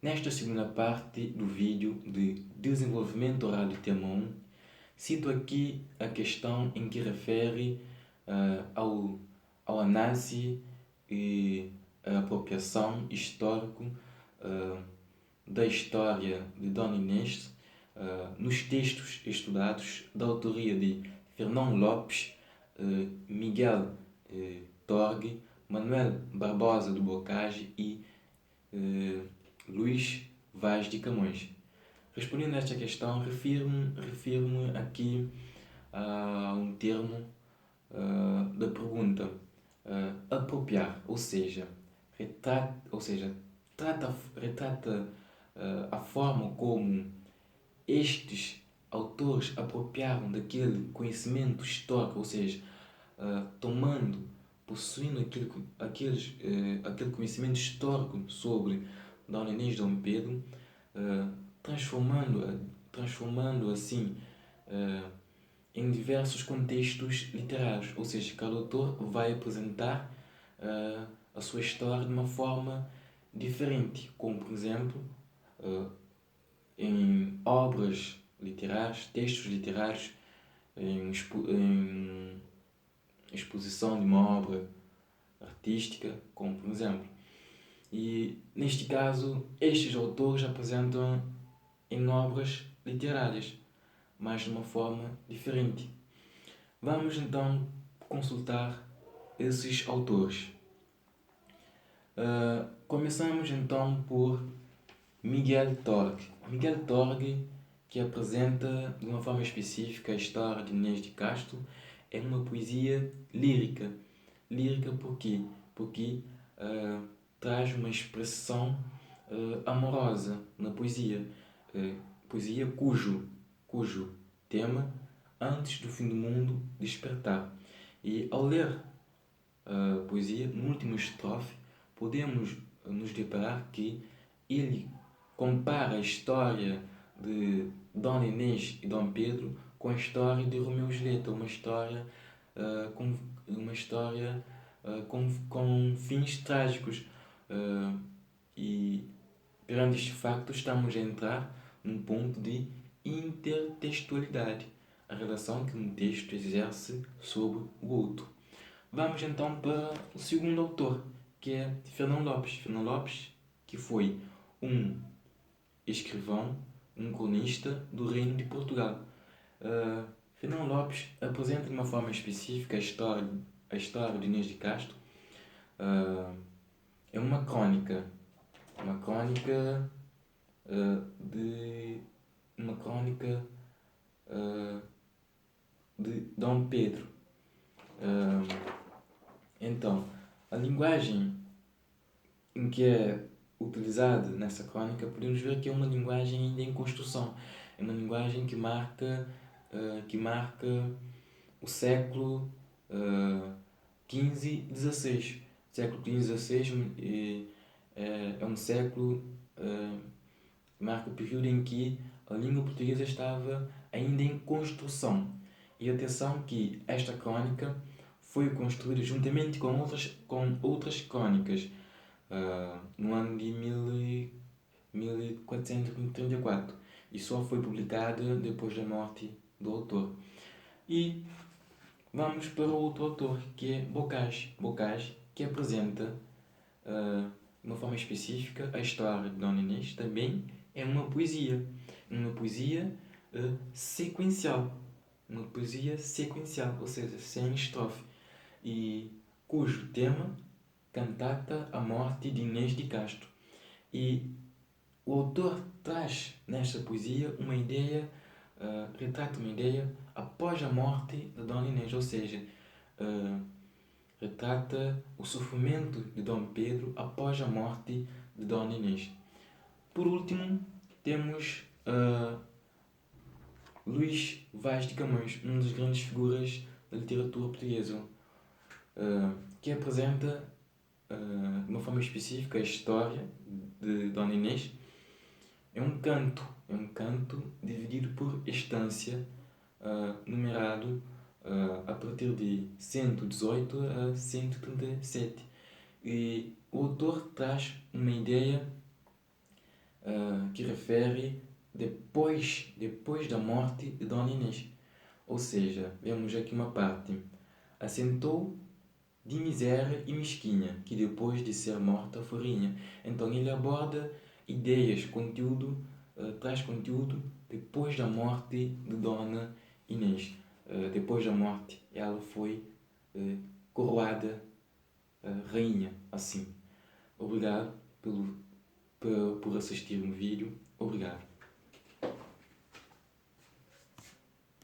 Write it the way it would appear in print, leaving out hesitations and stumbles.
Nesta segunda parte do vídeo de desenvolvimento oral do tema 1, cito aqui a questão em que refere ao análise e a apropriação histórico da história de Dona Inês nos textos estudados da autoria de Fernão Lopes, Miguel Torgue, Manuel Barbosa do Bocage e Luís Vaz de Camões. Respondendo a esta questão, refiro-me aqui a um termo da pergunta apropriar, ou seja, retrata a forma como estes autores apropriaram daquele conhecimento histórico, ou seja, possuindo aquele conhecimento histórico sobre Dona Inês de Dom Pedro, transformando assim em diversos contextos literários, ou seja, cada autor vai apresentar a sua história de uma forma diferente, como por exemplo em obras literárias, textos literários, em exposição de uma obra artística, como por exemplo. E neste caso, estes autores apresentam em obras literárias, mas de uma forma diferente. Vamos então consultar esses autores. Começamos então por Miguel Torgue. Miguel Torgue, que apresenta de uma forma específica a história de Inês de Castro, é uma poesia lírica. Lírica por quê? Porque traz uma expressão amorosa na poesia. Poesia cujo tema, antes do fim do mundo, despertar. E ao ler a poesia, no último estrofe, podemos nos deparar que ele compara a história de Dona Inês e Dom Pedro com a história de Romeu e Julieta, uma história com fins trágicos. E perante este facto estamos a entrar num ponto de intertextualidade, a relação que um texto exerce sobre o outro. Vamos então para o segundo autor, que é Fernão Lopes. Fernão Lopes, que foi um escrivão, um cronista do Reino de Portugal. Fernão Lopes apresenta de uma forma específica a história de Inês de Castro. É uma crônica de Dom Pedro. Então, a linguagem em que é utilizada nessa crônica, podemos ver que é uma linguagem ainda em construção. É uma linguagem que marca o século XV e XVI. O século XV e XVI é um século que marca o período em que a língua portuguesa estava ainda em construção. E atenção que esta crônica foi construída juntamente com outras crônicas no ano de 1434 e só foi publicada depois da morte do autor. E vamos para o outro autor, que é Bocage. Bocage, que apresenta de uma forma específica a história de Dona Inês, também é uma poesia sequencial. Uma poesia sequencial, ou seja, sem estrofe, e cujo tema cantata a morte de Inês de Castro. E o autor traz nesta poesia uma ideia, retrata uma ideia após a morte de Dona Inês, ou seja, retrata o sofrimento de Dom Pedro após a morte de Dona Inês. Por último, temos Luís Vaz de Camões, uma das grandes figuras da literatura portuguesa, que apresenta de uma forma específica a história de Dona Inês. É um canto dividido por estância, numerado a partir de 118 a 137. E o autor traz uma ideia que refere depois da morte de Dona Inês. Ou seja, vemos aqui uma parte. Assentou de miséria e mesquinha, que depois de ser morta foi rainha. Então ele aborda ideias, conteúdo, traz conteúdo depois da morte de Dona Inês. Depois da morte, ela foi coroada rainha, assim. Obrigado por assistir o vídeo. Obrigado.